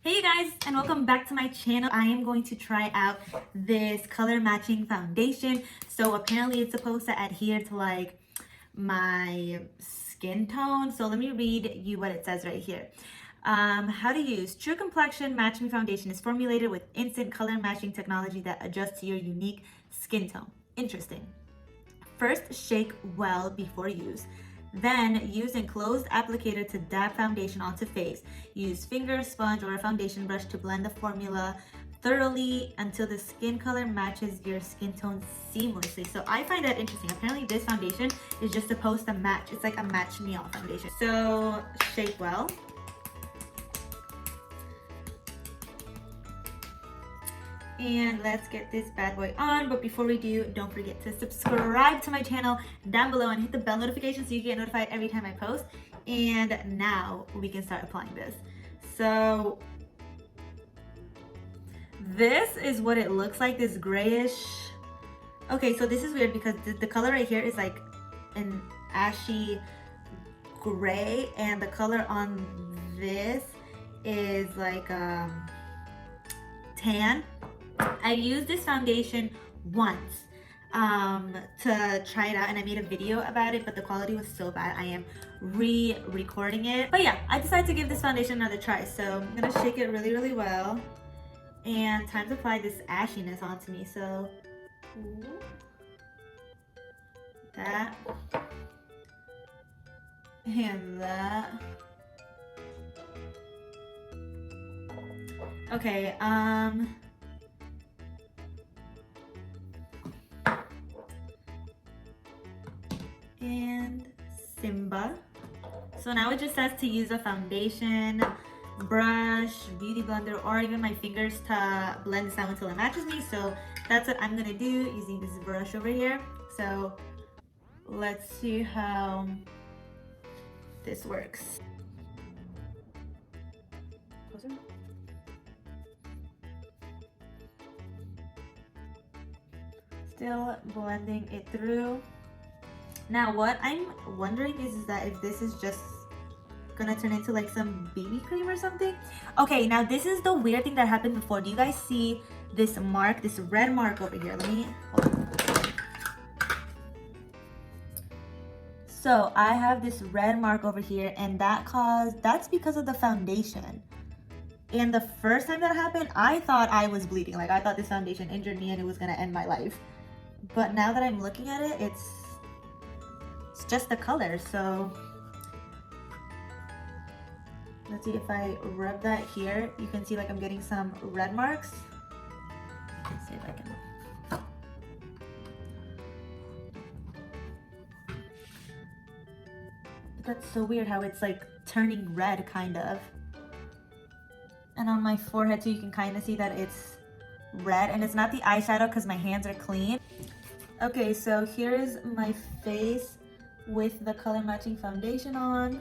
Hey you guys, and welcome back to my channel. I am going to try out this color matching foundation. So apparently it's supposed to adhere to like my skin tone. So let me read you what it says right here. How to use. True Complexion Matching Foundation is formulated with instant color matching technology that adjusts to your unique skin tone. Interesting. First, shake well before use. Then, use enclosed applicator to dab foundation onto face. Use finger, sponge, or a foundation brush to blend the formula thoroughly until the skin color matches your skin tone seamlessly. So I find that interesting. Apparently this foundation is just supposed to match. It's like a match me all foundation. So shake well. And let's get this bad boy on. But before we do, don't forget to subscribe to my channel down below and hit the bell notification so you get notified every time I post. And now we can start applying this. So this is what it looks like, this grayish. Okay, so this is weird because the color right here is like an ashy gray, and the color on this is like tan. I used this foundation once to try it out, and I made a video about it, but the quality was so bad I am re-recording it. But yeah, I decided to give this foundation another try, so I'm gonna shake it really well, and time to apply this ashiness onto me. So that and that. Okay, and Simba. So now it just says to use a foundation brush, beauty blender, or even my fingers to blend this out until it matches me. So that's what I'm gonna do using this brush over here. So let's see how this works. Still blending it through. Now what I'm wondering is that if this is just gonna turn into like some BB cream or something. Okay, now this is the weird thing that happened before. Do you guys see this mark, this red mark over here? Let me hold on. So I have this red mark over here, and that's because of the foundation. And the first time that happened, I thought I was bleeding. Like I thought this foundation injured me and it was gonna end my life. But now that I'm looking at it, it's just the color. So let's see, if I rub that here, you can see like I'm getting some red marks. Let's see if I can. That's so weird how it's like turning red kind of. And on my forehead too, you can kind of see that it's red, and it's not the eyeshadow because my hands are clean. Okay, so here is my face with the color matching foundation on.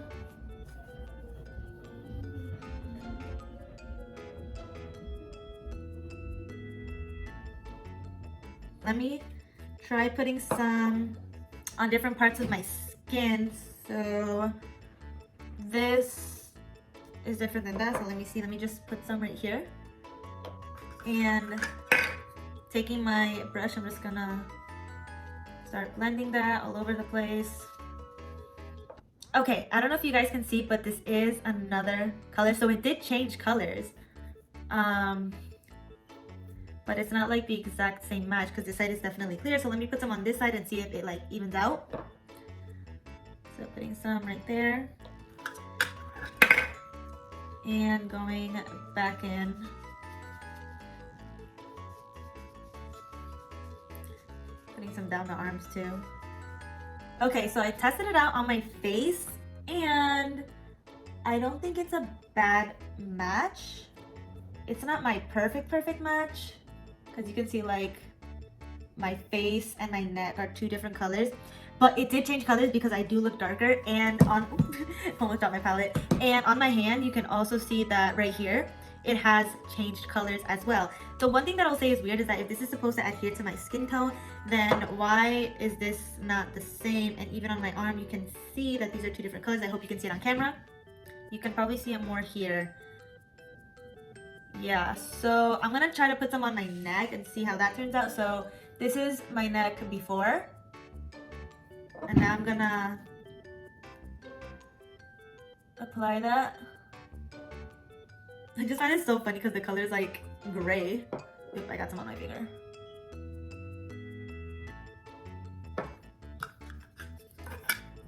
Let me try putting some on different parts of my skin. So this is different than that, so let me see. Let me just put some right here. And taking my brush, I'm just gonna start blending that all over the place. Okay, I don't know if you guys can see, but this is another color. So it did change colors. But it's not like the exact same match because this side is definitely clear. So let me put some on this side and see if it like evens out. So putting some right there. And going back in. Putting some down the arms too. Okay, so I tested it out on my face, and I don't think it's a bad match. It's not my perfect match, because you can see like my face and my neck are two different colors, but it did change colors because I do look darker. And on almost dropped my palette, and on my hand you can also see that right here it has changed colors as well. So one thing that I'll say is weird is that if this is supposed to adhere to my skin tone, then why is this not the same? And even on my arm you can see that these are two different colors. I hope you can see it on camera. You can probably see it more here. yeah, so I'm gonna try to put some on my neck and see how that turns out. So this is my neck before, and now I'm gonna apply that. I just find it so funny because the color is like gray. Oop, I got some on my finger.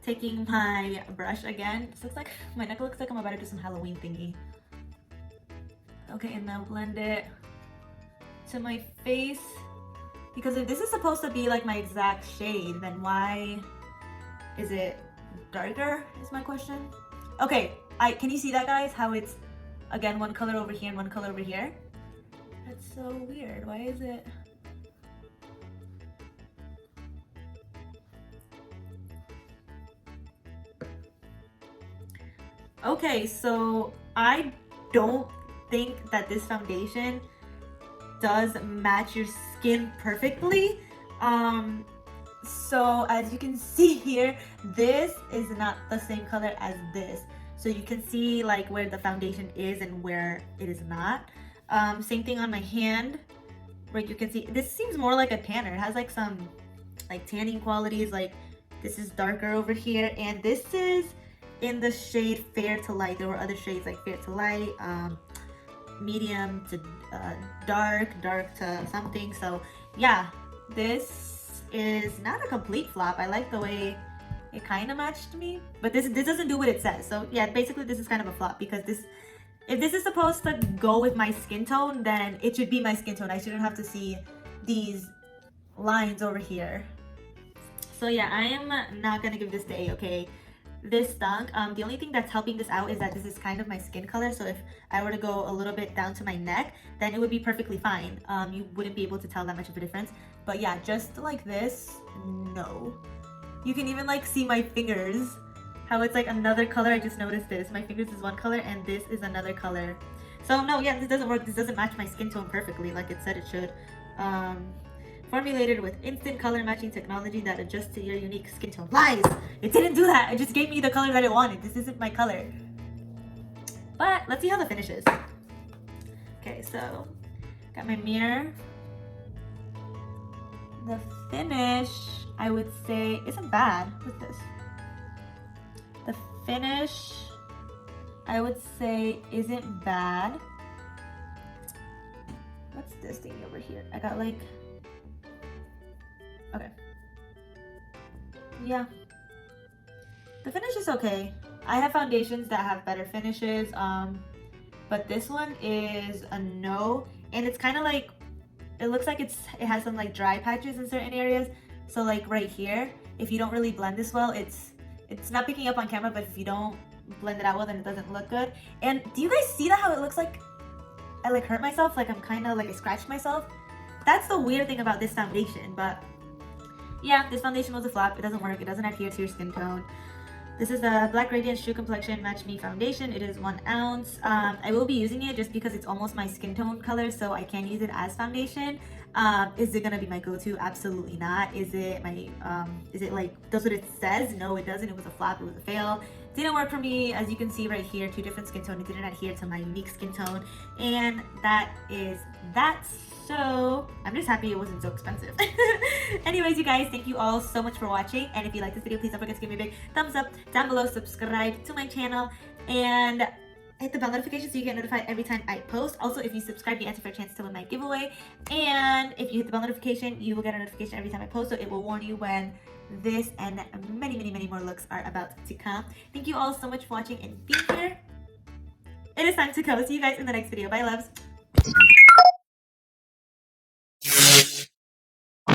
Taking my brush again. This looks like my neck looks like I'm about to do some Halloween thingy. Okay, and now blend it to my face. Because if this is supposed to be like my exact shade, then why is it darker? Is my question. Okay, can you see that, guys? How it's again one color over here and one color over here? That's so weird. Why is it? Okay, so I don't think that this foundation does match your skin perfectly. So as you can see here, this is not the same color as this. So you can see like where the foundation is and where it is not. Same thing on my hand, where you can see this seems more like a tanner. It has like some like tanning qualities. Like this is darker over here, and this is in the shade fair to light. There were other shades like fair to light, medium to dark to something. So yeah, this is not a complete flop. I like the way it kind of matched me, but this doesn't do what it says. So yeah, basically this is kind of a flop because if this is supposed to go with my skin tone, then it should be my skin tone. I shouldn't have to see these lines over here. So yeah, I am not gonna give this the A, okay? This stunk. The only thing that's helping this out is that this is kind of my skin color. So if I were to go a little bit down to my neck, then it would be perfectly fine. You wouldn't be able to tell that much of a difference. But yeah, just like this, no. You can even like see my fingers, how it's like another color. I just noticed this. My fingers is one color and this is another color. So no, yeah, this doesn't work. This doesn't match my skin tone perfectly like it said it should. Formulated with instant color matching technology that adjusts to your unique skin tone. Lies! It didn't do that. It just gave me the color that it wanted. This isn't my color. But let's see how the finish is. Okay, so got my mirror. The finish, I would say, isn't bad. What's this? The finish, I would say, isn't bad. What's this thing over here? I got like, okay. Yeah. The finish is okay. I have foundations that have better finishes, but this one is a no. And it's kind of like, it looks like it has some like dry patches in certain areas. So like right here, if you don't really blend this well, it's not picking up on camera, but if you don't blend it out well, then it doesn't look good. And do you guys see that, how it looks like I like hurt myself? Like I'm kind of like I scratched myself. That's the weird thing about this foundation. But yeah, this foundation was a flop. It doesn't work. It doesn't adhere to your skin tone. This is the Black Radiance True Complexion Match Me Foundation. It is 1 ounce. I will be using it just because it's almost my skin tone color, so I can use it as foundation. Is it gonna be my go-to? Absolutely not. Is it my, is it like, does what it says? No, it doesn't. It was a flop. It was a fail. Didn't work for me. As you can see right here, 2 different skin tones. It didn't adhere to my unique skin tone. And that is that. So I'm just happy it wasn't so expensive. Anyways, you guys, thank you all so much for watching. And if you like this video, please don't forget to give me a big thumbs up down below. Subscribe to my channel and hit the bell notification so you get notified every time I post. Also, if you subscribe, you enter for a chance to win my giveaway. And if you hit the bell notification, you will get a notification every time I post. So it will warn you when this and many more looks are about to come. Thank you all so much for watching and being here. It is time to go. See you guys in the next video. Bye, loves.